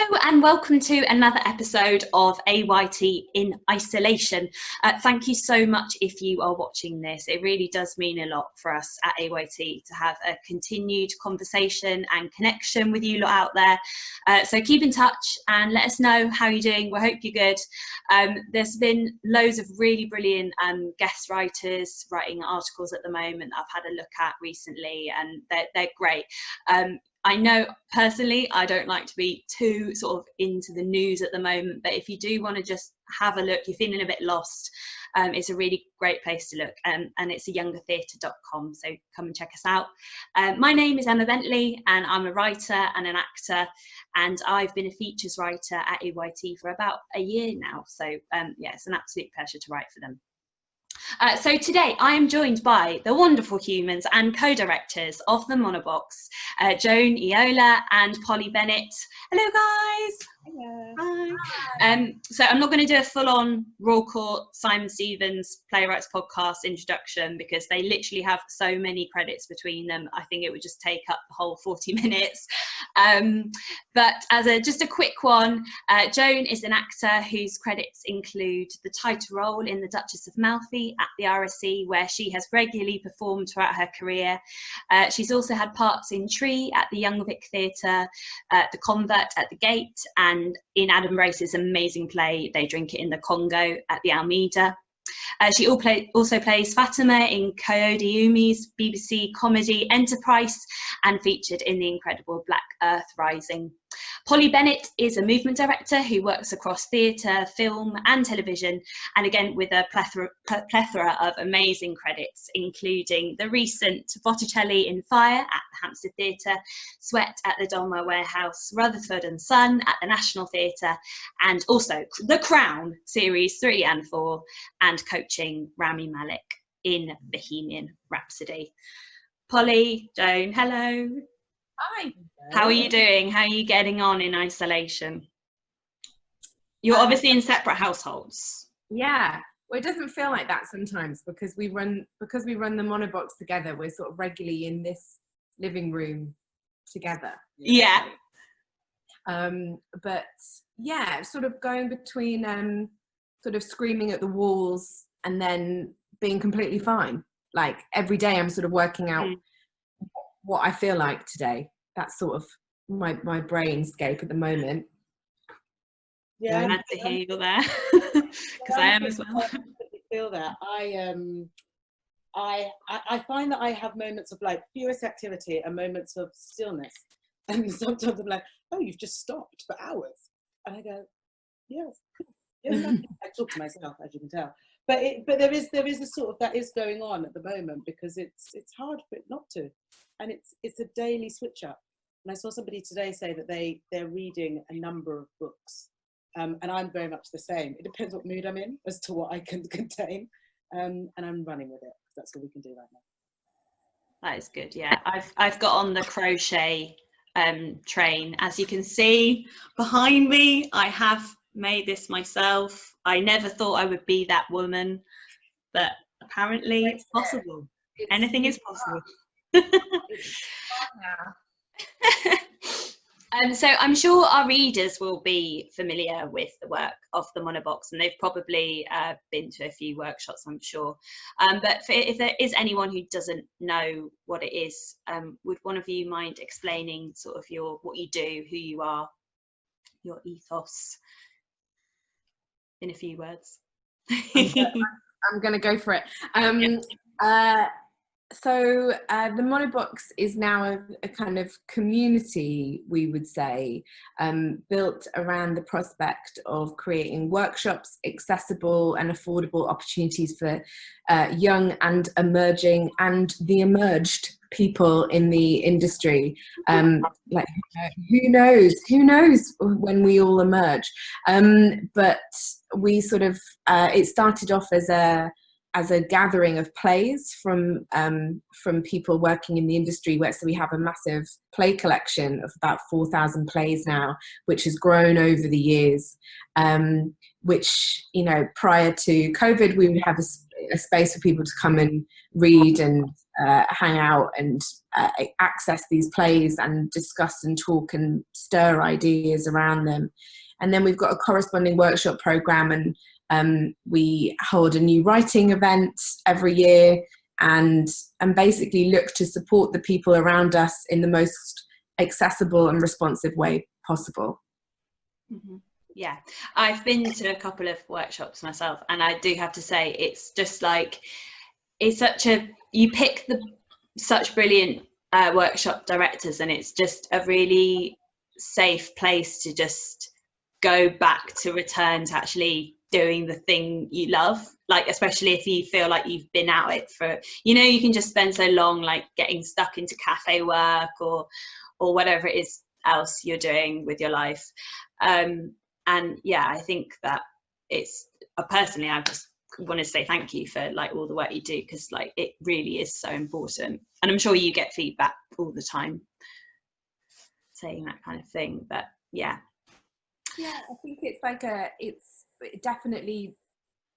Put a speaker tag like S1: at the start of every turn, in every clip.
S1: Hello and welcome to another episode of AYT in Isolation. Thank you so much if you are watching this. It really does mean a lot for us at AYT to have a continued conversation and connection with you lot out there. So keep in touch and let us know how you're doing. We hope you're good. There's been loads of really brilliant guest writers writing articles at the moment that I've had a look at recently, and they're great. I know personally I don't like to be too sort of into the news at the moment, but if you do want to just have a look, you're feeling a bit lost, it's a really great place to look, and it's youngertheatre.com, so come and check us out. My name is Emma Bentley and I'm a writer and an actor, and I've been a features writer at AYT for about a year now, so yeah, it's an absolute pleasure to write for them. So today I am joined by the wonderful humans and co-directors of the Monobox, Joan Iyiola and Polly Bennett. Hello guys.
S2: Hello.
S1: Hi. So I'm not going to do a full-on Raw Court Simon Stevens Playwrights Podcast introduction because they literally have so many credits between them. I think it would just take up the whole 40 minutes. But as just a quick one, Joan is an actor whose credits include the title role in The Duchess of Malfi at the RSC, where she has regularly performed throughout her career. She's also had parts in Tree at the Young Vic Theatre, The Convert at the Gate, and in Adam Brace's amazing play They Drink It in the Congo at the Almeida. She also plays Fatima in Coyote Umi's BBC comedy Enterprise and featured in the incredible Black Earth Rising. Polly Bennett is a movement director who works across theatre, film and television, and again with a plethora of amazing credits, including the recent Botticelli in Fire at the Hampstead Theatre, Sweat at the Donmar Warehouse, Rutherford and Son at the National Theatre, and also The Crown Series 3 and 4, and coaching Rami Malek in Bohemian Rhapsody. Polly, Joan, hello.
S2: Hi.
S1: How are you doing? How are you getting on in isolation? You're obviously in separate households.
S2: Yeah. Well, it doesn't feel like that sometimes because we run the Monobox together. We're sort of regularly in this living room together.
S1: Yeah.
S2: But yeah, sort of going between sort of screaming at the walls and then being completely fine. Like every day I'm sort of working out what I feel like today. That's sort of my brainscape at the moment.
S1: Yeah, glad to hear you there, because I am as well.
S3: I feel that. I find that I have moments of like furious activity and moments of stillness, and sometimes I'm like, oh, you've just stopped for hours, and I go, yes, yes. I talk to myself, as you can tell. But there is a sort of that is going on at the moment because it's hard for it not to, and it's a daily switch up. And I saw somebody today say that they're reading a number of books, and I'm very much the same. It depends what mood I'm in as to what I can contain, and I'm running with it because that's all we can do right now.
S1: That is good. Yeah, I've got on the crochet train, as you can see behind me. I have made this myself. I never thought I would be that woman, but apparently it's possible. Anything is possible. So I'm sure our readers will be familiar with the work of the Monobox, and they've probably been to a few workshops, I'm sure. But if there is anyone who doesn't know what it is, would one of you mind explaining sort of what you do, who you are, your ethos, in a few words?
S2: I'm going to go for it. So the Monobox is now a kind of community, we would say, built around the prospect of creating workshops, accessible and affordable opportunities for young and emerging and the emerged people in the industry. Like who knows when we all emerge. But we sort of it started off as a gathering of plays from people working in the industry, so we have a massive play collection of about 4,000 plays now, which has grown over the years, which, prior to COVID, we would have a space for people to come and read and hang out and access these plays and discuss and talk and stir ideas around them. And then we've got a corresponding workshop program, and we hold a new writing event every year, and basically look to support the people around us in the most accessible and responsive way possible.
S1: Mm-hmm. Yeah, I've been to a couple of workshops myself, and I do have to say it's just like, it's you pick such brilliant workshop directors, and it's just a really safe place to just go back to return to actually doing the thing you love, like especially if you feel like you've been at it for, you can just spend so long like getting stuck into cafe work or whatever it is else you're doing with your life. And yeah, I think that it's personally, I just want to say thank you for like all the work you do, because like it really is so important, and I'm sure you get feedback all the time saying that kind of thing. But yeah,
S2: I think it's like it's definitely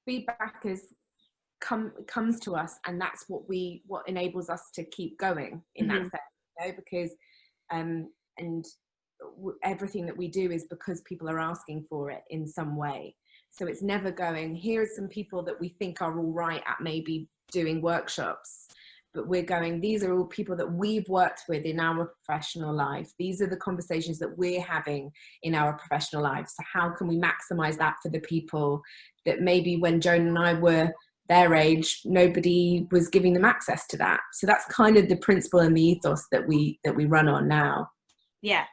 S2: feedback comes to us, and that's what enables us to keep going in that sense, because and everything that we do is because people are asking for it in some way. So it's never going, here are some people that we think are all right at maybe doing workshops, but we're going, these are all people that we've worked with in our professional life. These are the conversations that we're having in our professional lives. So how can we maximize that for the people that maybe when Joan and I were their age, nobody was giving them access to that. So that's kind of the principle and the ethos that we run on now.
S1: Yeah.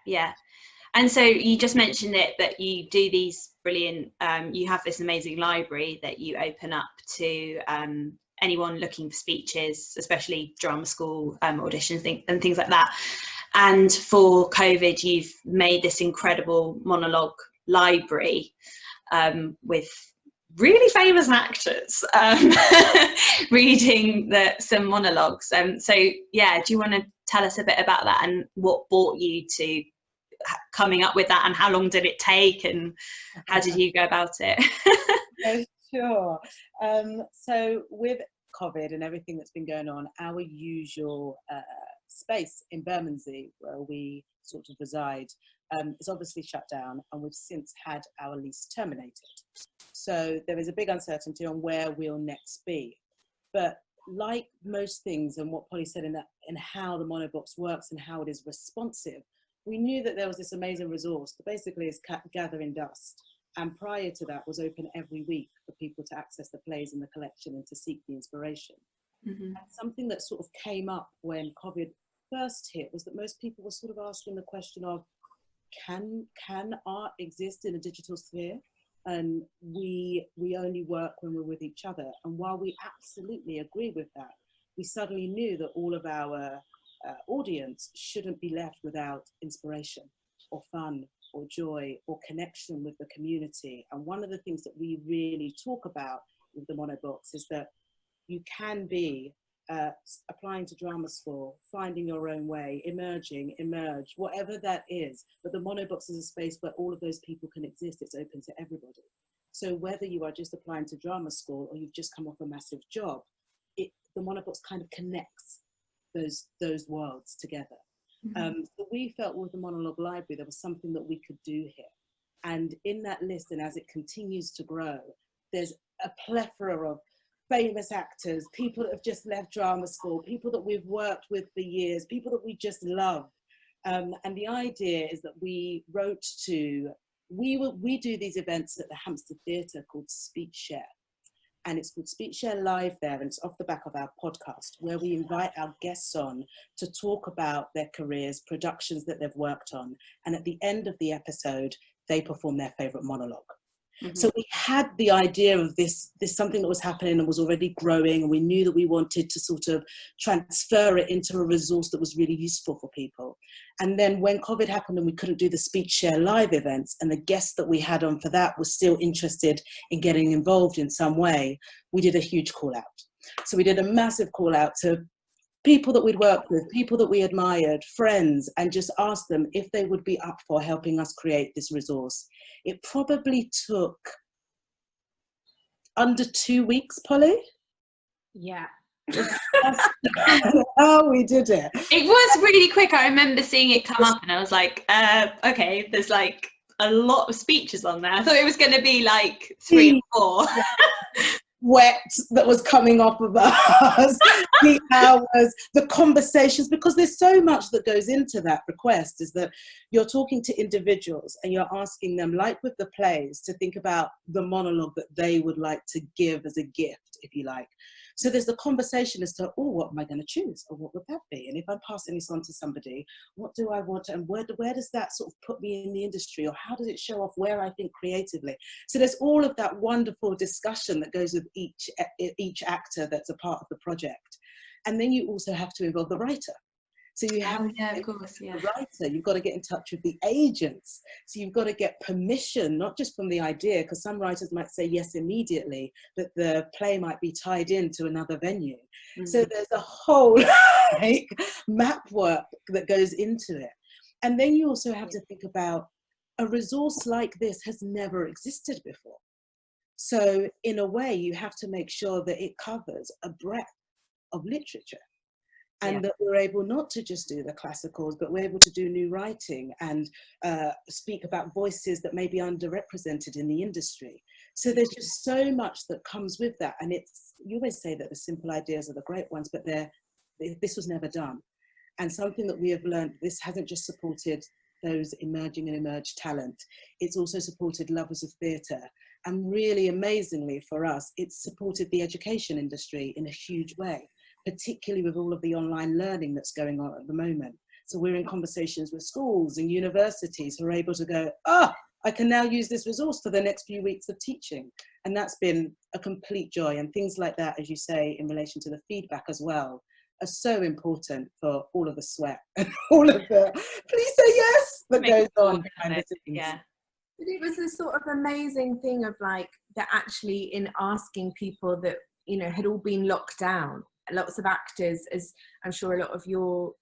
S1: And so you just mentioned it, that you do these brilliant, you have this amazing library that you open up to anyone looking for speeches, especially drama school auditions and things like that. And for COVID, you've made this incredible monologue library with really famous actors reading some monologues. So yeah, do you want to tell us a bit about that and what brought you to coming up with that, and how long did it take, and how did you go about it?
S3: Sure. So with COVID and everything that's been going on, our usual space in Bermondsey, where we sort of reside, is obviously shut down, and we've since had our lease terminated. So there is a big uncertainty on where we'll next be. But like most things, and what Polly said in how the monobox works and how it is responsive, we knew that there was this amazing resource that basically is gathering dust. And prior to that was open every week for people to access the plays in the collection and to seek the inspiration. And something that sort of came up when COVID first hit was that most people were sort of asking the question of, can art exist in a digital sphere? And we only work when we're with each other. And while we absolutely agree with that, we suddenly knew that all of our audience shouldn't be left without inspiration or fun or joy or connection with the community. And one of the things that we really talk about with the monobox is that you can be applying to drama school, finding your own way, emerge, whatever that is. But the monobox is a space where all of those people can exist. It's open to everybody. So whether you are just applying to drama school or you've just come off a massive job, the monobox kind of connects those worlds together. So we felt with the monologue library, there was something that we could do here. And in that list, and as it continues to grow, there's a plethora of famous actors, people that have just left drama school, people that we've worked with for years, people that we just love. And the idea is that we do these events at the Hampstead Theatre called Speech Share. And it's called Speech Share Live there, and it's off the back of our podcast, where we invite our guests on to talk about their careers, productions that they've worked on. And at the end of the episode, they perform their favourite monologue. So we had the idea of this something that was happening and was already growing, and we knew that we wanted to sort of transfer it into a resource that was really useful for people. And then when COVID happened and we couldn't do the Speech Share Live events, and the guests that we had on for that were still interested in getting involved in some way, we did a huge call out. So we did a massive call out to people that we'd worked with, people that we admired, friends, and just asked them if they would be up for helping us create this resource. It probably took under 2 weeks, Polly?
S2: Yeah,
S3: Oh, we did it.
S1: It was really quick. I remember seeing it come up and I was like, okay, there's like a lot of speeches on there. I thought it was going to be like 3 or 4.
S3: Wet that was coming off of us, the hours, the conversations, because there's so much that goes into that request, is that you're talking to individuals and you're asking them, like with the plays, to think about the monologue that they would like to give as a gift, if you like. So there's the conversation as to, oh, what am I going to choose? Or what would that be? And if I'm passing this on to somebody, what do I want? And where does that sort of put me in the industry? Or how does it show off where I think creatively? So there's all of that wonderful discussion that goes with each actor that's a part of the project. And then you also have to involve the writer. So you have
S1: of course,
S3: the writer, you've got to get in touch with the agents. So you've got to get permission, not just from the idea, because some writers might say yes immediately, but the play might be tied into another venue. Mm-hmm. So there's a whole like, map work that goes into it. And then you also have to think about a resource like this has never existed before. So in a way, you have to make sure that it covers a breadth of literature. And that we're able not to just do the classicals, but we're able to do new writing and speak about voices that may be underrepresented in the industry. So there's just so much that comes with that. And you always say that the simple ideas are the great ones, but this was never done. And something that we have learned, this hasn't just supported those emerging and emerged talent, it's also supported lovers of theatre. And really amazingly for us, it's supported the education industry in a huge way, particularly with all of the online learning that's going on at the moment. So we're in conversations with schools and universities who are able to go, I can now use this resource for the next few weeks of teaching. And that's been a complete joy. And things like that, as you say, in relation to the feedback as well, are so important for all of the sweat and all of the, please say yes, that goes on behind the scenes.
S1: Yeah.
S2: But it was a sort of amazing thing of like, that actually in asking people that, you know, had all been locked down, lots of actors, as I'm sure a lot of your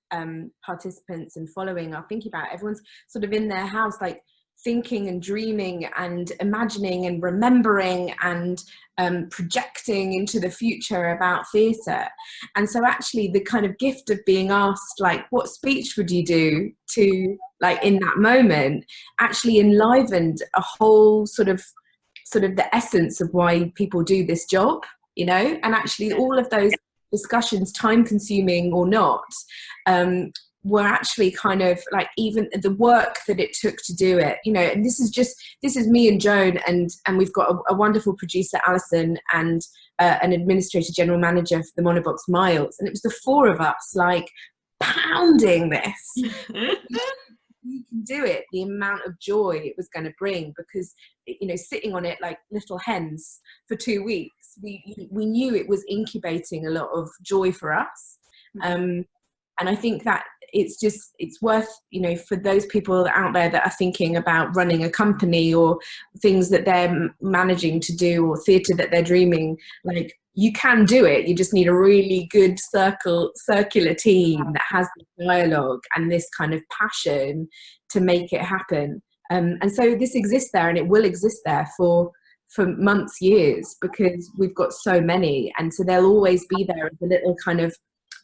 S2: participants and following are thinking about, everyone's sort of in their house, like thinking and dreaming and imagining and remembering and projecting into the future about theatre. And so actually the kind of gift of being asked, like, what speech would you do to, like, in that moment, actually enlivened a whole sort of the essence of why people do this job, you know. And actually all of those discussions, time consuming or not, were actually kind of like, even the work that it took to do it, you know. And this is me and Joan, and we've got a wonderful producer, Alison, and an administrator general manager for the Monobox, Miles, and it was the 4 of us like pounding this. We can do it, the amount of joy it was going to bring, because, you know, sitting on it like little hens for 2 weeks, we knew it was incubating a lot of joy for us. And I think that it's worth, you know, for those people out there that are thinking about running a company or things that they're managing to do, or theatre that they're dreaming, like, you can do it. You just need a really good circular team that has the dialogue and this kind of passion to make it happen. And so this exists there, and it will exist there for months, years, because we've got so many. And so they'll always be there as a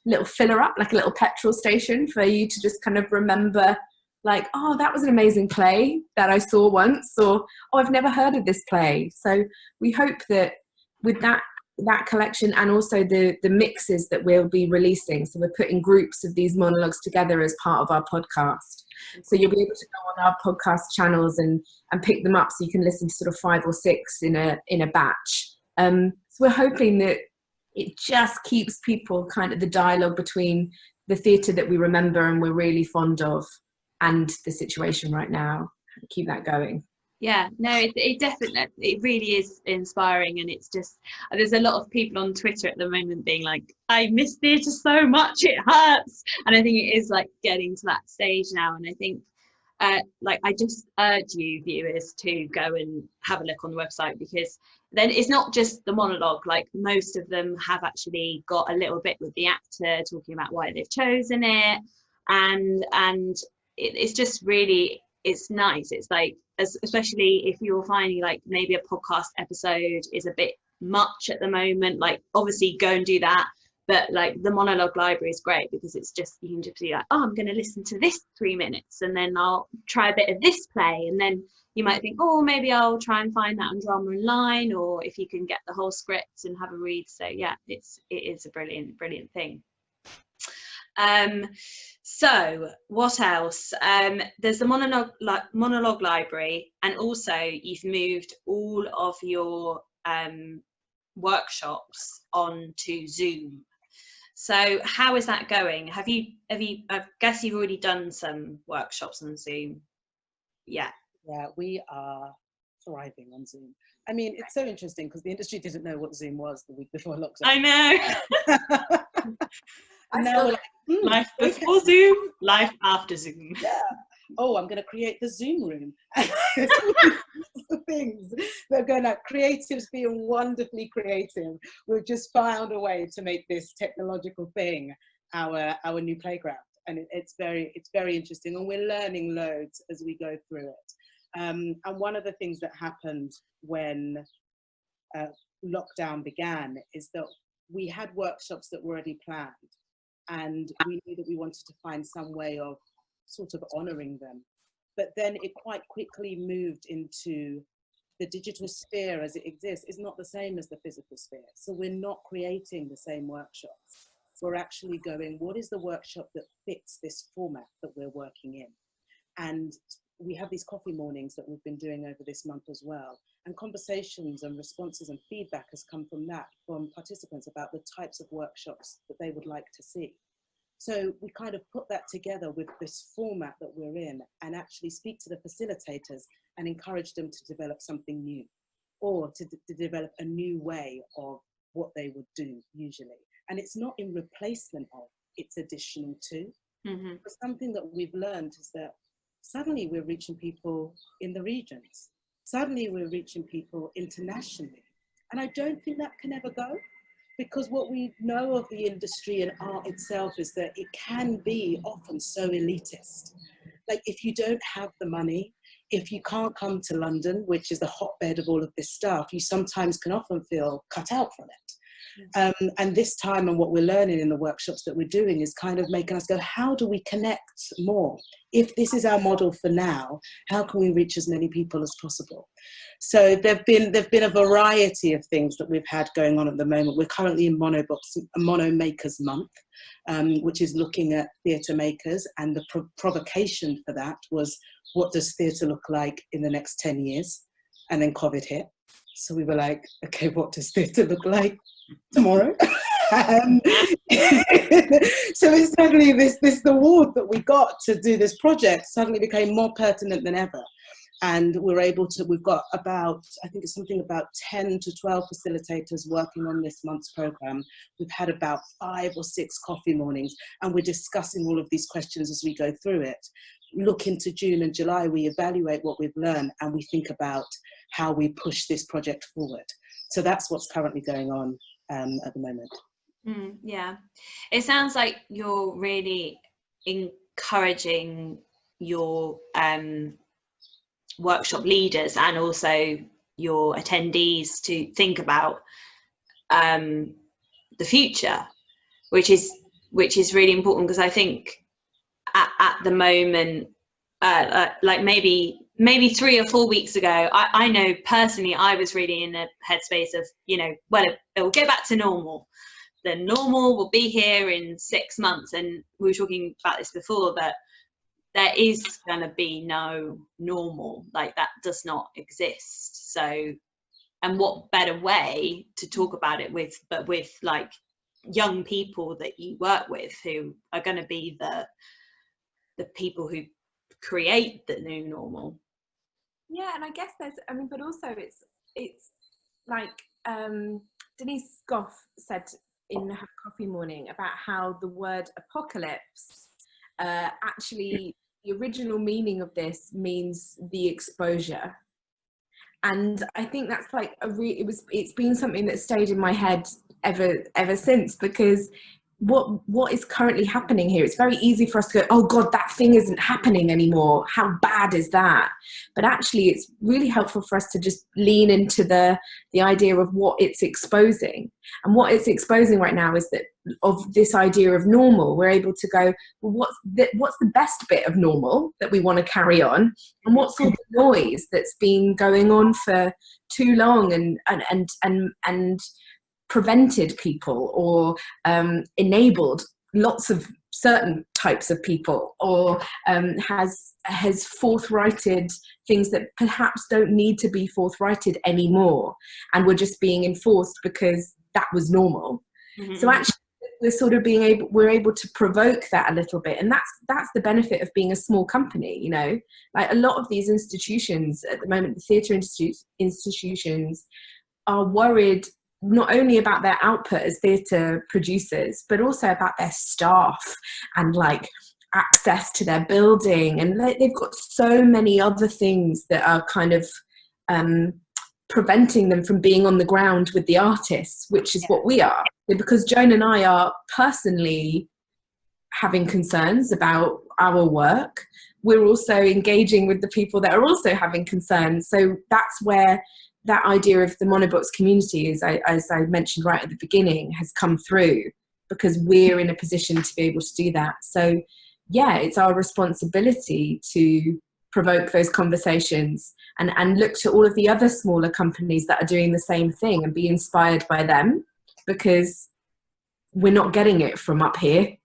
S2: little filler up, like a little petrol station for you to just kind of remember, like, oh, that was an amazing play that I saw once, or, oh, I've never heard of this play. So we hope that with that collection, and also the mixes that we'll be releasing, so we're putting groups of these monologues together as part of our podcast, so you'll be able to go on our podcast channels and pick them up, so you can listen to sort of 5 or 6 in a batch. So we're hoping that it just keeps people kind of the dialogue between the theatre that we remember and we're really fond of and the situation right now. Keep that going.
S1: Yeah, no, it definitely, it really is inspiring. And it's just, there's a lot of people on Twitter at the moment being like, I miss theatre so much, it hurts. And I think it is like getting to that stage now. And I think like, I just urge you viewers to go and have a look on the website, because then it's not just the monologue, like most of them have actually got a little bit with the actor talking about why they've chosen it. And it's just really, it's nice. It's like, especially if you're finding like maybe a podcast episode is a bit much at the moment, like obviously go and do that, But like the monologue library is great because it's just, you can just be like, oh, I'm going to listen to this 3 minutes and then I'll try a bit of this play, and then you might think, oh, maybe I'll try and find that on Drama Online, or if you can get the whole script and have a read. So yeah, it is a brilliant thing. So what else? There's the monologue library, and also you've moved all of your workshops onto Zoom. So how is that going? Have you I guess you've already done some workshops on Zoom. Yeah,
S3: we are thriving on Zoom. I mean, it's so interesting because the industry didn't know what Zoom was the week before lockdown.
S1: I know.
S3: And now we're like,
S1: life before Zoom, life after Zoom.
S3: Yeah. Oh, I'm going to create the Zoom room. Things they're going at, creatives being wonderfully creative. We've just found a way to make this technological thing our new playground, and it's very interesting, and we're learning loads as we go through it. And one of the things that happened when lockdown began is that we had workshops that were already planned, and we knew that we wanted to find some way of sort of honouring them. But then it quite quickly moved into the digital sphere as it exists is not the same as the physical sphere. So we're not creating the same workshops. We're actually going, what is the workshop that fits this format that we're working in? And we have these coffee mornings that we've been doing over this month as well. And conversations and responses and feedback has come from that, from participants about the types of workshops that they would like to see. So we kind of put that together with this format that we're in, and actually speak to the facilitators and encourage them to develop something new, or to develop a new way of what they would do usually. And it's not in replacement of, it's additional to.
S1: Mm-hmm.
S3: But something that we've learned is that suddenly we're reaching people in the regions. Suddenly we're reaching people internationally. And I don't think that can ever go. Because what we know of the industry and art itself is that it can be often so elitist. Like if you don't have the money, if you can't come to London, which is the hotbed of all of this stuff, you sometimes can often feel cut out from it. And this time, and what we're learning in the workshops that we're doing is kind of making us go, how do we connect more? If this is our model for now, how can we reach as many people as possible? So there've been a variety of things that we've had going on at the moment. We're currently in Mono Makers Month, which is looking at theatre makers, and the provocation for that was, what does theatre look like in the next 10 years? And then COVID hit. So we were like, okay, what does theatre look like tomorrow? So it's suddenly the award that we got to do this project suddenly became more pertinent than ever. And we've got about, I think it's something about 10 to 12 facilitators working on this month's program. We've had about 5 or 6 coffee mornings, and we're discussing all of these questions as we go through it. Look into June and July, we evaluate what we've learned, and we think about how we push this project forward. So that's what's currently going on at the moment.
S1: Yeah, it sounds like you're really encouraging your workshop leaders and also your attendees to think about the future, which is really important, because I think at the moment, like maybe 3 or 4 weeks ago, I know personally I was really in a headspace of, well, it will get back to normal. The normal will be here in 6 months, and we were talking about this before, that there is going to be no normal, like that does not exist. So, and what better way to talk about it with like young people that you work with, who are going to be the people who create the new normal.
S2: Yeah, and I guess but also it's like Denise Goff said in her coffee morning about how the word apocalypse, actually the original meaning of this means the exposure. And I think that's like it's been something that stayed in my head ever since, because what is currently happening here. It's very easy for us to go, oh God, that thing isn't happening anymore. How bad is that? But actually, it's really helpful for us to just lean into the idea of what it's exposing. And what it's exposing right now is that of this idea of normal, we're able to go, well, what's the best bit of normal that we want to carry on? And what's all the noise that's been going on for too long and prevented people or enabled lots of certain types of people, or has forthrighted things that perhaps don't need to be forthrighted anymore, and were just being enforced because that was normal. Mm-hmm. So actually we're sort of we're able to provoke that a little bit, and that's the benefit of being a small company. You know, like a lot of these institutions at the moment, the theatre institutions are worried not only about their output as theatre producers, but also about their staff and like access to their building. And they've got so many other things that are kind of preventing them from being on the ground with the artists, which is what we are. Because Joan and I are personally having concerns about our work, we're also engaging with the people that are also having concerns. So that's where that idea of the monobox community, as I mentioned right at the beginning, has come through, because we're in a position to be able to do that. So yeah, it's our responsibility to provoke those conversations and look to all of the other smaller companies that are doing the same thing and be inspired by them, because we're not getting it from up here.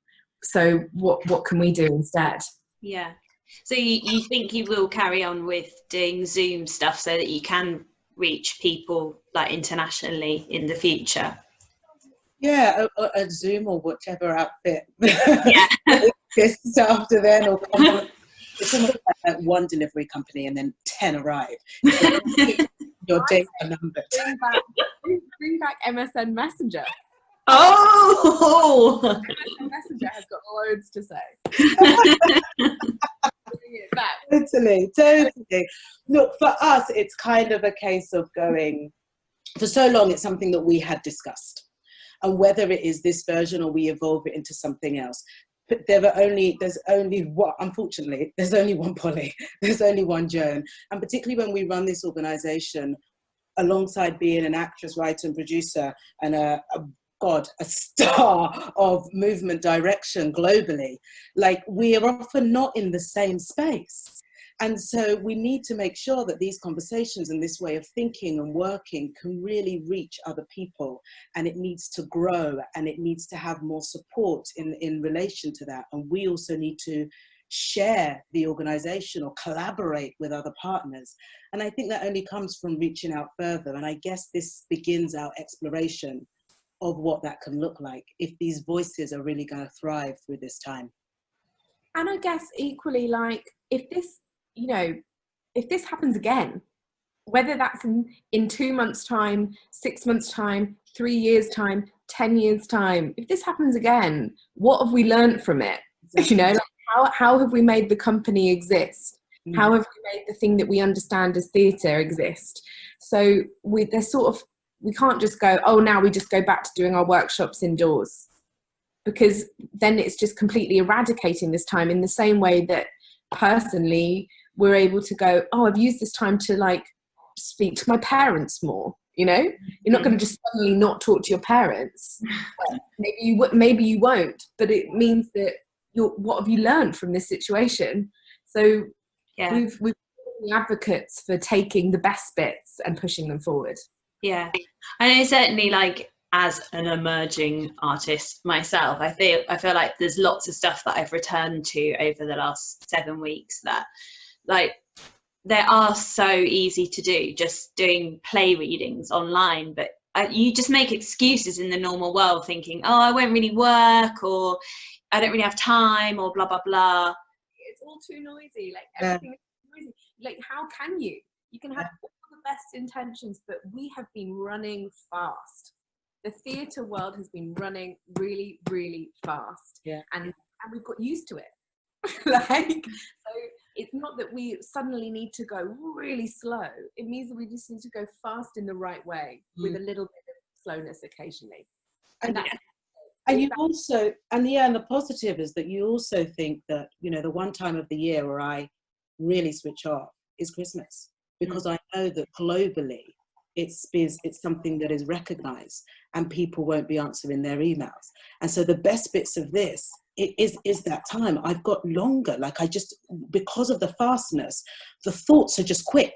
S2: So what can we do instead?
S1: Yeah. So you think you will carry on with doing Zoom stuff so that you can reach people like internationally in the future?
S3: Yeah, a Zoom or whichever outfit exists after then, or it's almost like one delivery company and then 10 arrive. So your days are numbered.
S2: Bring back MSN Messenger.
S1: Oh!
S2: MSN Messenger has got loads to say.
S3: Totally. Look, for us, it's kind of a case of going, for so long, it's something that we had discussed. And whether it is this version or we evolve it into something else. But there's only one, unfortunately, there's only one Polly, there's only one Joan. And particularly when we run this organization, alongside being an actress, writer and producer, and a star of movement direction globally, like we are often not in the same space. And so we need to make sure that these conversations and this way of thinking and working can really reach other people, and it needs to grow, and it needs to have more support in relation to that. And we also need to share the organization or collaborate with other partners. And I think that only comes from reaching out further. And I guess this begins our exploration of what that can look like if these voices are really going to thrive through this time.
S2: And I guess equally, like, if this happens again, whether that's in 2 months' time, 6 months' time, 3 years' time, 10 years' time, if this happens again, what have we learned from it? Exactly. You know, like how have we made the company exist? Mm. How have we made the thing that we understand as theatre exist? So we can't just go, oh, now we just go back to doing our workshops indoors, because then it's just completely eradicating this time, in the same way that personally we're able to go, oh, I've used this time to like speak to my parents more. You know, you're not going to just suddenly not talk to your parents. Maybe you won't, but it means that what have you learned from this situation? So we've been advocates for taking the best bits and pushing them forward.
S1: Yeah, I know, certainly, like, as an emerging artist myself, I feel like there's lots of stuff that I've returned to over the last 7 weeks that, like, they are so easy to do, just doing play readings online, but you just make excuses in the normal world, thinking, oh, I won't really work, or I don't really have time, or blah blah blah.
S2: It's all too noisy. Like, everything is noisy. Like, how can you can have all the best intentions, but we have been running fast. The theatre world has been running really, really fast, and we've got used to it. Like, so it's not that we suddenly need to go really slow. It means that we just need to go fast in the right way, with a little bit of slowness occasionally.
S3: And you also, and the positive is that you also think that, you know, the one time of the year where I really switch off is Christmas, because I know that globally it's something that is recognized and people won't be answering their emails. And so the best bits of this is that time. I've got longer, like because of the fastness, the thoughts are just quick.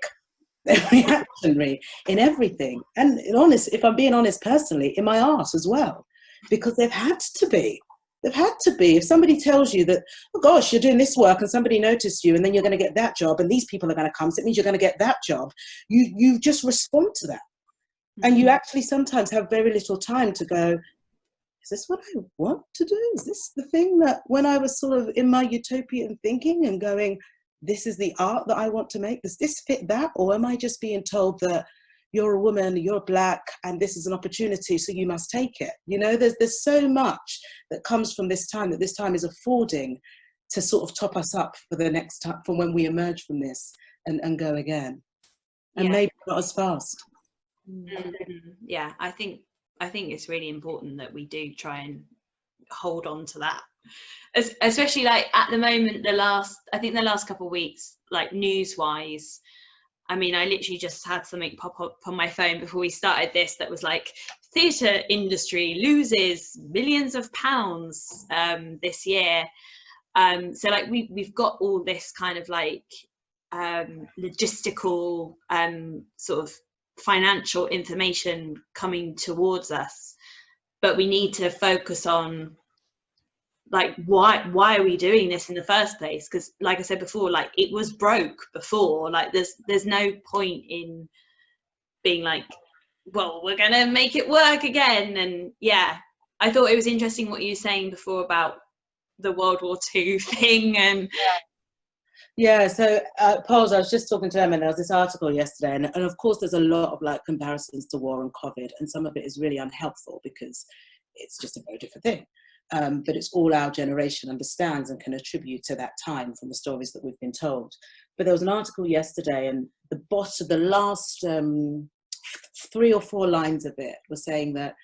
S3: They're reactionary in everything. And if I'm being honest personally, in my art as well. Because they've had to be. They've had to be. If somebody tells you that, oh gosh, you're doing this work and somebody noticed you and then you're going to get that job and these people are going to come, so it means you're going to get that job, you just respond to that. And you actually sometimes have very little time to go, is this what I want to do? Is this the thing that when I was sort of in my utopian thinking and going, this is the art that I want to make, does this fit that? Or am I just being told that you're a woman, you're black, and this is an opportunity, so you must take it? You know, there's so much that comes from this time, that this time is affording to sort of top us up for the next time, for when we emerge from this and go again. And maybe not as fast.
S1: Yeah, I think it's really important that we do try and hold on to that. Especially like at the moment, the last couple of weeks, like news-wise, I mean, I literally just had something pop up on my phone before we started this that was like, theatre industry loses millions of pounds this year. So like we've got all this kind of like logistical sort of financial information coming towards us, but we need to focus on like why are we doing this in the first place? Because like I said before, like it was broke before. Like there's no point in being like, well, we're gonna make it work again. And yeah, I thought it was interesting what you were saying before about the World War II thing. And
S3: yeah, so Pauls, I was just talking to Emma, and there was this article yesterday, and of course there's a lot of like comparisons to war and COVID, and some of it is really unhelpful because it's just a very different thing. But it's all our generation understands and can attribute to that time from the stories that we've been told. But there was an article yesterday, and the last 3 or 4 lines of it were saying that,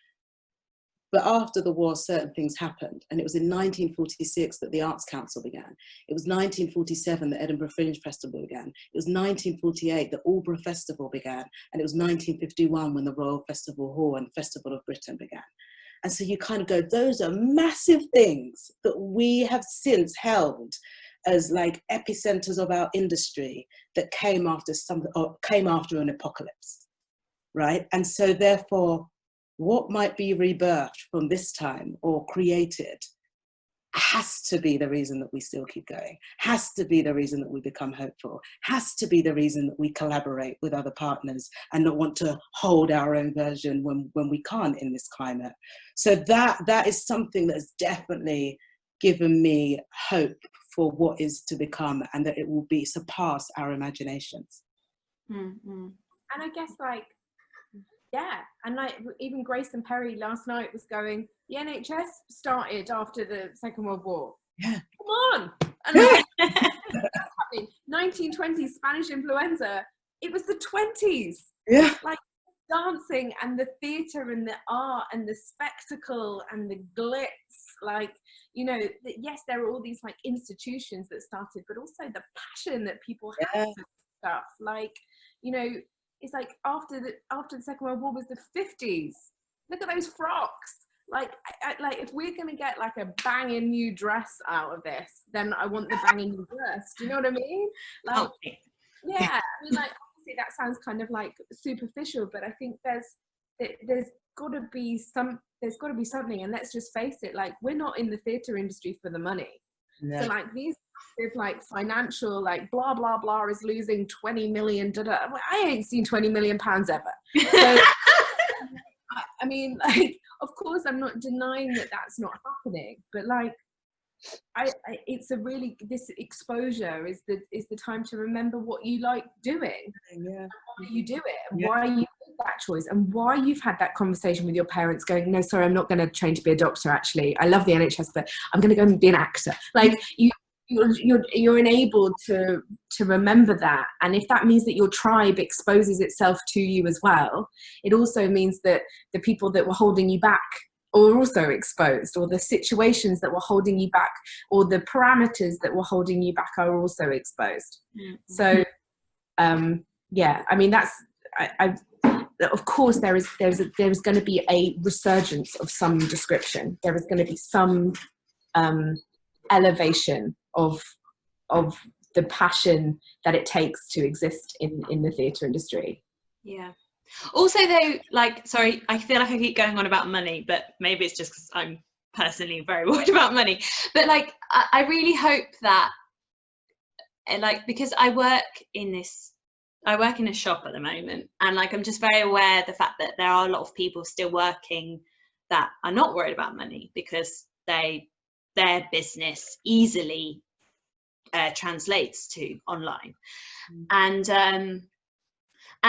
S3: but after the war, certain things happened. And it was in 1946 that the Arts Council began. It was 1947 that Edinburgh Fringe Festival began. It was 1948 that Aldeburgh Festival began. And it was 1951 when the Royal Festival Hall and Festival of Britain began. And so you kind of go, those are massive things that we have since held as like epicenters of our industry that came after an apocalypse, right? And so therefore, what might be rebirthed from this time or created has to be the reason that we still keep going, has to be the reason that we become hopeful, has to be the reason that we collaborate with other partners and not want to hold our own version when we can't in this climate. So that is something that has definitely given me hope for what is to become, and that it will be surpass our imaginations.
S2: And I guess like, yeah, and like even Grace and Perry last night was going, the NHS started after the Second World War.
S3: Yeah.
S2: Come on. And like, that's happening. 1920s Spanish influenza, it was the 20s.
S3: Yeah.
S2: Like dancing and the theatre and the art and the spectacle and the glitz, like, you know, yes, there are all these like institutions that started, but also the passion that people have for stuff. Like, you know, it's like after the Second World War was the 50s. Look at those frocks. Like, like if we're gonna get like a banging new dress out of this, then I want the banging new dress. Do you know what I mean? Like, yeah. I mean, like obviously that sounds kind of like superficial, but I think there's got to be something. And let's just face it, like we're not in the theatre industry for the money. No. So like these like financial like blah blah blah is losing 20 million. I ain't seen 20 million pounds ever. So, I mean, like, of course, I'm not denying that that's not happening, but like, it's a really, this exposure is the time to remember what you like doing, why you do it, and why you made that choice, and why you've had that conversation with your parents going, no, sorry, I'm not going to train to be a doctor. Actually, I love the NHS, but I'm going to go and be an actor. Like you're enabled to remember that, and if that means that your tribe exposes itself to you as well, it also means that the people that were holding you back are also exposed, or the situations that were holding you back, or the parameters that were holding you back are also exposed. So yeah, I mean, that's of course there's going to be a resurgence of some description. There is going to be some elevation of the passion that it takes to exist in the theatre industry.
S1: Yeah. Also, though, like, sorry, I feel like I keep going on about money, but maybe it's just because I'm personally very worried about money. But like, I really hope that, like, because I work in a shop at the moment, and like, I'm just very aware of the fact that there are a lot of people still working that are not worried about money, because their business easily translates to online. And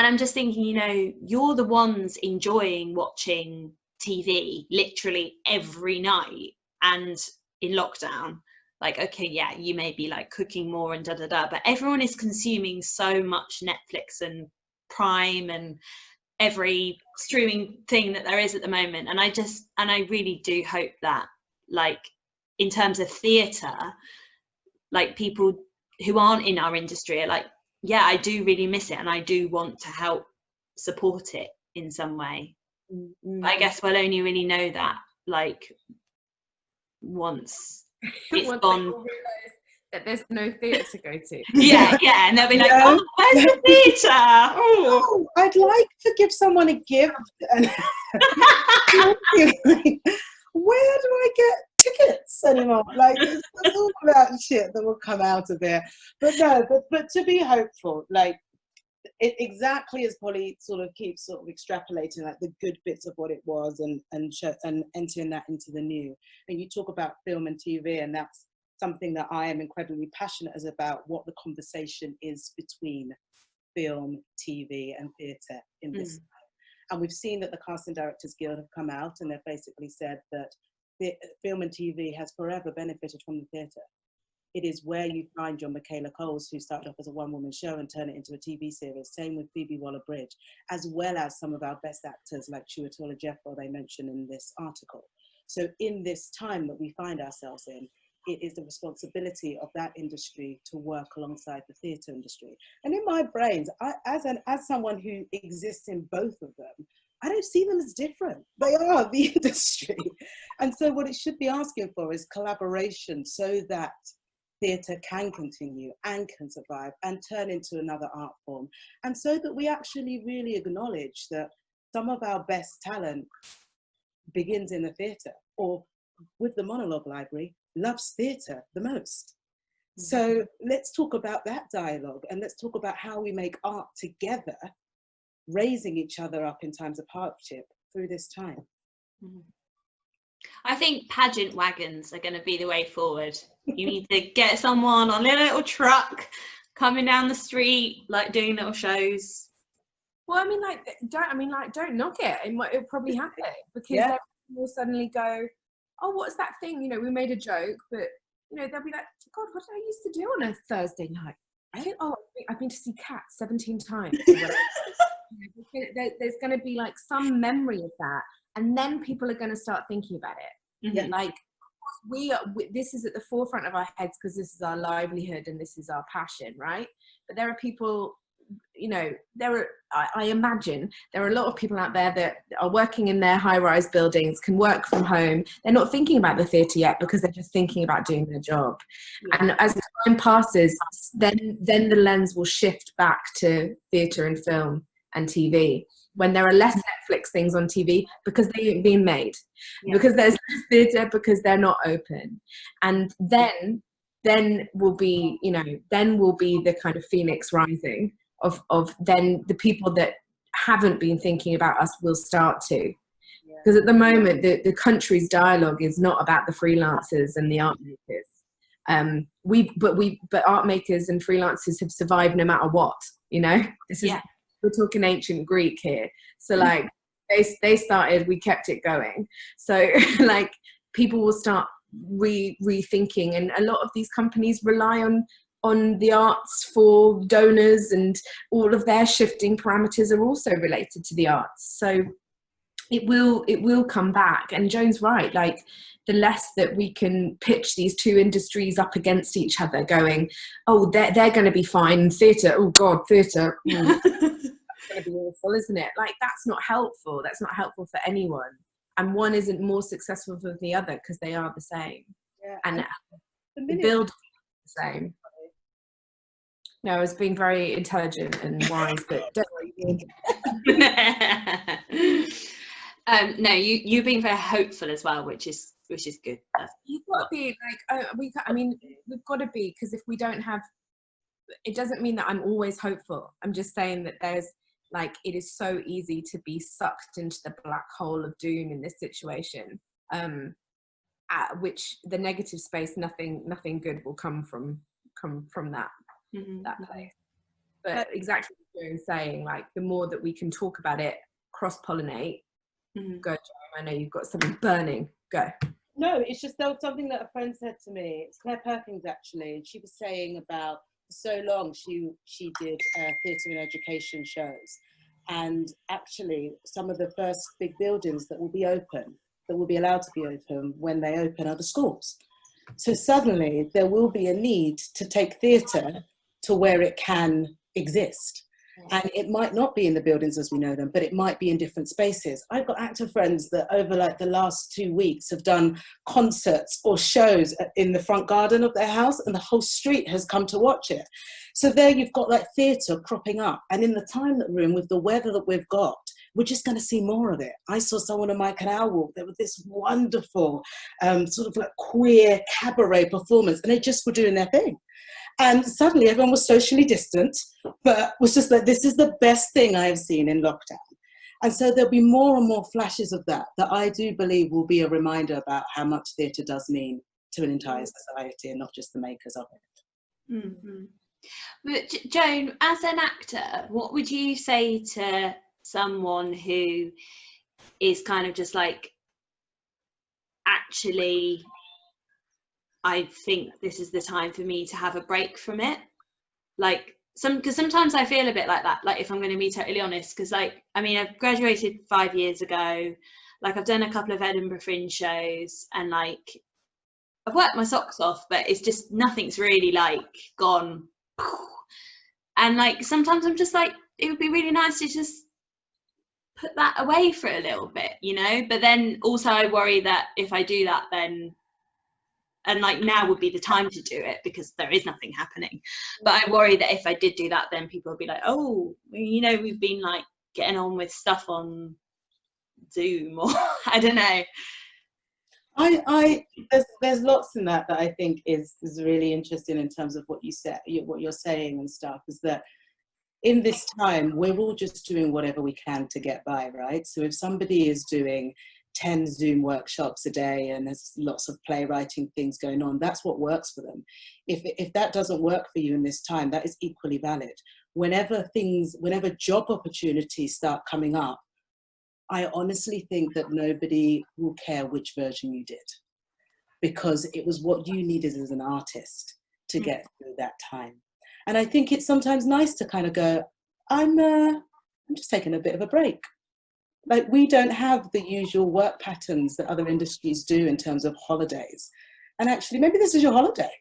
S1: I'm just thinking, you know, you're the ones enjoying watching TV literally every night, and in lockdown, like, okay, yeah, you may be like cooking more and but everyone is consuming so much Netflix and Prime and every streaming thing that there is at the moment. And I really do hope that, like, in terms of theatre, like, people who aren't in our industry are like, yeah, I do really miss it, and I do want to help support it in some way. But I guess we'll only really know that, like, once it's gone.
S2: People realise that there's no theatre to go to.
S1: Yeah, and they'll be like, oh, where's the theatre?
S3: Oh, I'd like to give someone a gift. And where do I get tickets anymore? Like, it's all about shit that will come out of there. But no, but to be hopeful, like, exactly as Polly sort of keeps sort of extrapolating, like, the good bits of what it was and entering that into the new. And you talk about film and TV, and that's something that I am incredibly passionate about, what the conversation is between film, TV and theatre in this time. And we've seen that the Casting Directors Guild have come out, and they've basically said that the film and TV has forever benefited from the theatre. It is where you find your Michaela Coles, who started off as a one-woman show and turned it into a TV series. Same with Phoebe Waller-Bridge, as well as some of our best actors like Chiwetel Ejiofor they mentioned in this article. So in this time that we find ourselves in, it is the responsibility of that industry to work alongside the theatre industry. And in my brains, as someone who exists in both of them, I don't see them as different. They are the industry. And so what it should be asking for is collaboration, so that theatre can continue and can survive and turn into another art form. And so that we actually really acknowledge that some of our best talent begins in the theatre, or with the monologue library, loves theatre the most. So let's talk about that dialogue, and let's talk about how we make art together, raising each other up in times of hardship through this time.
S1: I think pageant wagons are going to be the way forward. You need to get someone on a little truck coming down the street, like, doing little shows.
S2: Well, don't knock it. It'll probably happen, because everyone will suddenly go, oh, what's that thing? You know, we made a joke, but, you know, they'll be like, God, what did I used to do on a Thursday night? I think, I've been to see Cats 17 times. There's going to be like some memory of that, and then people are going to start thinking about it. Yeah, like, this is at the forefront of our heads because this is our livelihood and this is our passion, right? But there are people, you know, I imagine there are a lot of people out there that are working in their high-rise buildings, can work from home. They're not thinking about the theatre yet because they're just thinking about doing their job. And as time passes, then the lens will shift back to theatre and film and TV, when there are less Netflix things on TV because they ain't being made, because there's less theatre, because they're not open. And then will be, you know, then will be the kind of phoenix rising of then the people that haven't been thinking about us will start to. Because at the moment, the country's dialogue is not about the freelancers and the art makers. But art makers and freelancers have survived no matter what, you know? We're talking ancient Greek here. So like they started, we kept it going. So like people will start rethinking, and a lot of these companies rely on the arts for donors, and all of their shifting parameters are also related to the arts. So it will come back. And Joan's right, like the less that we can pitch these two industries up against each other going, oh, they're going to be fine, theatre, oh god, theatre, that's going to be awful, isn't it? Like, that's not helpful for anyone, and one isn't more successful than the other because they are the same. And the build the same. No, I was being very intelligent and wise, but don't worry.
S1: No, you're being very hopeful as well, which is good.
S2: You've got to be like, we've got to be, because if we don't have, it doesn't mean that I'm always hopeful. I'm just saying that there's like, it is so easy to be sucked into the black hole of doom in this situation, at which the negative space, nothing good will come from that. That place. But exactly what you're saying, like the more that we can talk about it, cross-pollinate. Go, Joan, I know you've got something burning. Go.
S3: No, it's just, there was something that a friend said to me. It's Claire Perkins actually, and she was saying about, for so long she did theatre and education shows, and actually some of the first big buildings that will be allowed to be open when they open are the schools. So suddenly there will be a need to take theatre to where it can exist. And it might not be in the buildings as we know them, but it might be in different spaces. I've got actor friends that over like the last 2 weeks have done concerts or shows in the front garden of their house, and the whole street has come to watch it. So there you've got like theatre cropping up. And in the time room, with the weather that we've got, we're just going to see more of it. I saw someone on my canal walk. There was this wonderful sort of like queer cabaret performance, and they just were doing their thing. And suddenly everyone was socially distant, but was just like, this is the best thing I have seen in lockdown. And so there'll be more and more flashes of that I do believe will be a reminder about how much theatre does mean to an entire society, and not just the makers of it.
S1: But Joan, as an actor, what would you say to someone who is kind of just like, actually, I think this is the time for me to have a break from it? Like, because sometimes I feel a bit like that, like, if I'm going to be totally honest, because like, I mean, I've graduated 5 years ago, like I've done a couple of Edinburgh Fringe shows, and like I've worked my socks off, but it's just, nothing's really like gone. And like sometimes I'm just like, it would be really nice to just put that away for a little bit, you know? But then also I worry that if I do that, then, and like now would be the time to do it because there is nothing happening. But I worry that if I did do that, then people would be like, oh, you know, we've been like getting on with stuff on Zoom, or I don't know.
S3: There's lots in that I think is really interesting in terms of what you said, what you're saying and stuff, is that in this time we're all just doing whatever we can to get by, right? So if somebody is doing 10 Zoom workshops a day and there's lots of playwriting things going on, that's what works for them. If that doesn't work for you in this time, that is equally valid. Whenever job opportunities start coming up, I honestly think that nobody will care which version you did, because it was what you needed as an artist to get through that time. And I think it's sometimes nice to kind of go, I'm just taking a bit of a break. Like, we don't have the usual work patterns that other industries do in terms of holidays. And actually, maybe this is your holiday.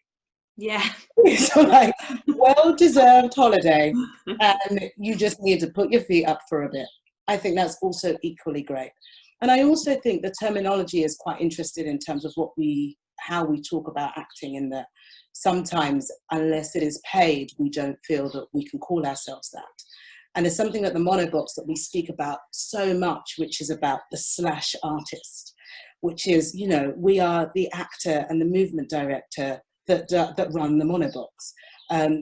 S1: Yeah.
S3: So like, well-deserved holiday, and you just need to put your feet up for a bit. I think that's also equally great. And I also think the terminology is quite interesting in terms of how we talk about acting, in that sometimes, unless it is paid, we don't feel that we can call ourselves that. And there's something at the Monobox that we speak about so much, which is about the slash artist, which is, you know, we are the actor and the movement director that run the Monobox.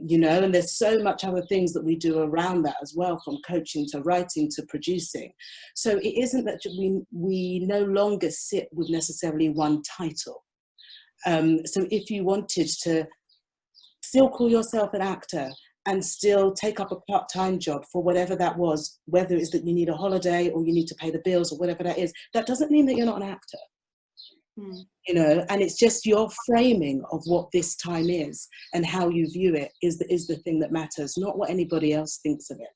S3: You know, and there's so much other things that we do around that as well, from coaching to writing to producing. So it isn't that we no longer sit with necessarily one title. So if you wanted to still call yourself an actor and still take up a part-time job for whatever that was, whether it's that you need a holiday or you need to pay the bills or whatever that is, that doesn't mean that you're not an actor. You know, and it's just your framing of what this time is and how you view it is the thing that matters, not what anybody else thinks of it.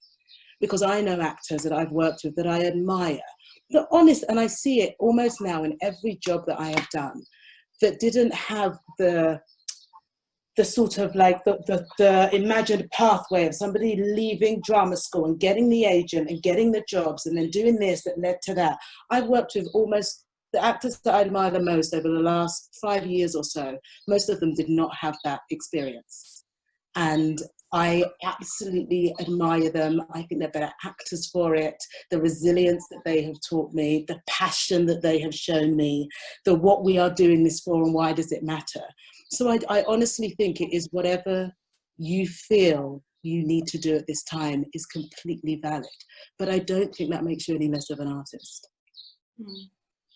S3: Because I know actors that I've worked with that I admire, the honest, and I see it almost now in every job that I have done that didn't have the sort of like the imagined pathway of somebody leaving drama school and getting the agent and getting the jobs and then doing this that led to that. I've worked with almost the actors that I admire the most over the last 5 years or so. Most of them did not have that experience. And I absolutely admire them. I think they're better actors for it. The resilience that they have taught me, the passion that they have shown me, the what we are doing this for and why does it matter. So I honestly think it is whatever you feel you need to do at this time is completely valid. But I don't think that makes you any less of an artist.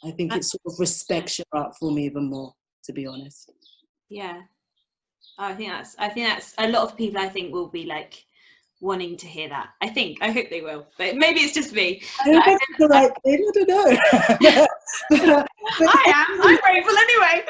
S3: I think it sort of respects your art form even more, to be honest.
S1: Yeah. I think that's a lot of people, I think, will be like wanting to hear that. I hope they will, but maybe it's just me.
S3: I hope it's the right thing. I don't know.
S1: I'm grateful anyway.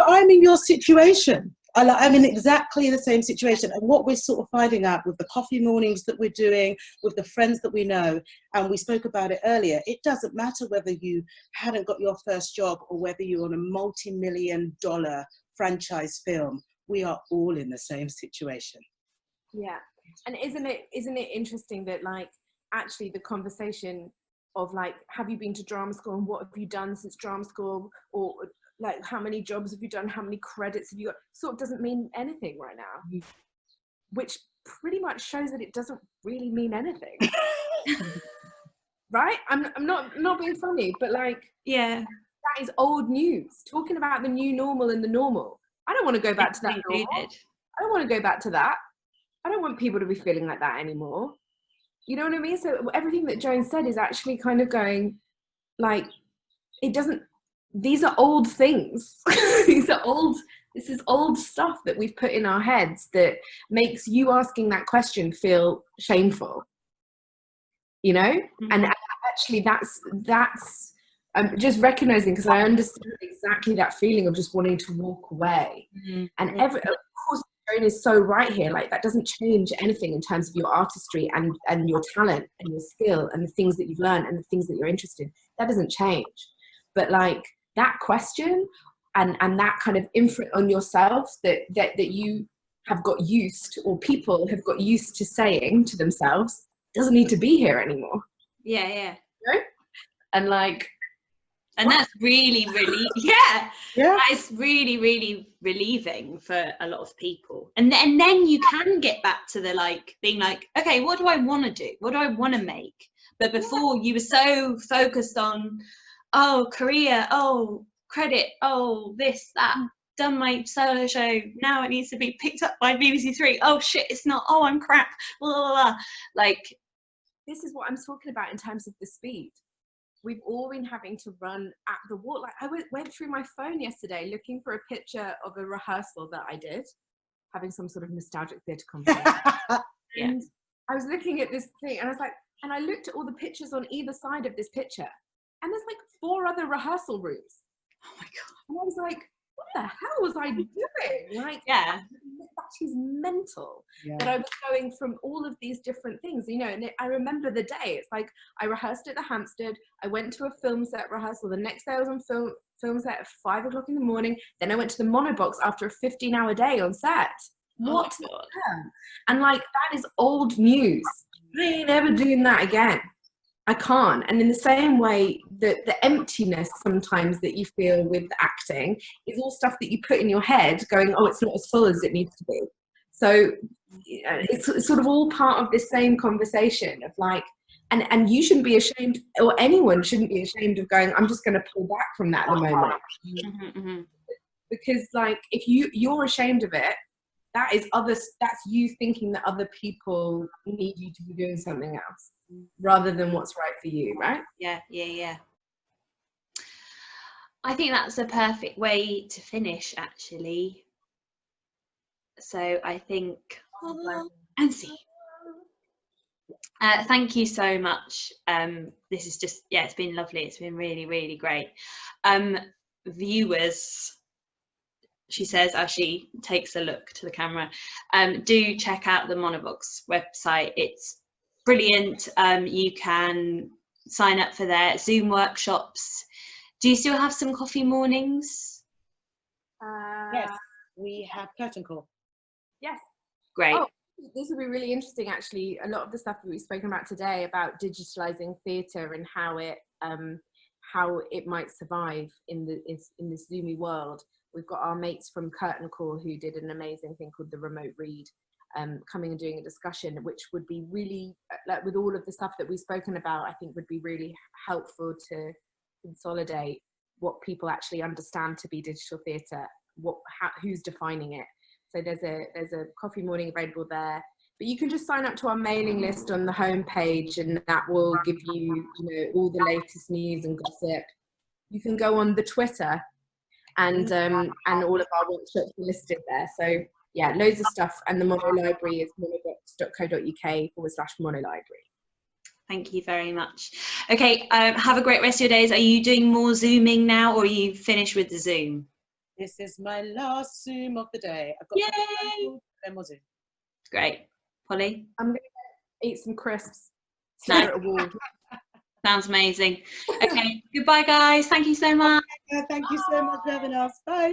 S3: I'm in your situation. I'm in exactly the same situation. And what we're sort of finding out with the coffee mornings that we're doing, with the friends that we know, and we spoke about it earlier, it doesn't matter whether you hadn't got your first job or whether you're on a multi-million-dollar franchise film. We are all in the same situation.
S2: Yeah. And isn't it interesting that, like, actually the conversation of, like, have you been to drama school and what have you done since drama school, or like how many jobs have you done, how many credits have you got, sort of doesn't mean anything right now, which pretty much shows that it doesn't really mean anything. Right? I'm not being funny, but like,
S1: yeah,
S2: that is old news. Talking about the new normal and the normal. I don't want to go back to that normal. I don't want to go back to that. I don't want people to be feeling like that anymore. You know what I mean? So everything that Joan said is actually kind of going, like, it doesn't, these are old things. This is old stuff that we've put in our heads that makes you asking that question feel shameful. You know? Mm-hmm. And actually that's just recognizing, because I understand exactly that feeling of just wanting to walk away. Mm-hmm. And of course, Joan is so right here. Like, that doesn't change anything in terms of your artistry and your talent and your skill and the things that you've learned and the things that you're interested in. That doesn't change. But like, that question and that kind of imprint on yourself that you have got used, or people have got used to saying to themselves, doesn't need to be here anymore.
S1: Yeah.
S2: You know? And like,
S1: and that's really it's really, really relieving for a lot of people. And then you can get back to the, like, being like, okay, what do I want to do? What do I want to make? But before, you were so focused on, oh, career, oh, credit, oh, this, that, done my solo show, now it needs to be picked up by BBC Three. Oh shit, it's not. Oh, I'm crap. Blah, blah, blah. Like,
S2: this is what I'm talking about in terms of the speed. We've all been having to run at the wall. Like, I went through my phone yesterday looking for a picture of a rehearsal that I did, having some sort of nostalgic theatre conversation. And I was looking at this thing, and I was like, and I looked at all the pictures on either side of this picture, and there's like 4 other rehearsal rooms.
S1: Oh my God.
S2: And I was like, what the hell was I doing? Like, that is mental. That I was going from all of these different things, you know. And I remember the day. It's like, I rehearsed at the Hampstead. I went to a film set rehearsal. The next day I was on film set at 5 o'clock in the morning. Then I went to the monobox after a 15-hour day on set. What? And like, that is old news. I ain't ever doing that again. I can't. And in the same way, the emptiness sometimes that you feel with acting is all stuff that you put in your head going, oh, it's not as full as it needs to be. So it's sort of all part of this same conversation of like, and you shouldn't be ashamed, or anyone shouldn't be ashamed of going, I'm just going to pull back from that at the moment. Mm-hmm. Because like, if you're ashamed of it, that's you thinking that other people need you to be doing something else, rather than what's right for you, right?
S1: Yeah. I think that's a perfect way to finish, actually. So I think, Nancy, thank you so much. This is just, it's been lovely. It's been really, really great. Viewers, she says as she takes a look to the camera, do check out the Monobox website. It's brilliant. You can sign up for their Zoom workshops. Do you still have some coffee mornings?
S3: Yes, we have curtain call.
S2: Yes.
S1: Great.
S2: Oh, this will be really interesting, actually. A lot of the stuff that we've spoken about today about digitalizing theatre and how it might survive in this Zoomy world. We've got our mates from Curtain Call who did an amazing thing called the Remote Read, coming and doing a discussion, which would be really, like, with all of the stuff that we've spoken about, I think would be really helpful to consolidate what people actually understand to be digital theatre, who's defining it. So there's a coffee morning available there, but you can just sign up to our mailing list on the homepage, and that will give you, all the latest news and gossip. You can go on the Twitter, and all of our workshops are listed there. So yeah, loads of stuff. And the Mono Library is monobox.co.uk/monolibrary.
S1: Thank you very much. Okay, have a great rest of your days. Are you doing more Zooming now, or are you finished with the Zoom?
S3: This is my last Zoom of the day. I've got
S1: Yay!
S3: then we'll Zoom.
S1: Great. Polly?
S2: I'm going to eat some crisps, stare at a wall.
S1: Sounds amazing. Okay, goodbye guys. Thank you so much.
S3: Thank you so much for having us. Bye.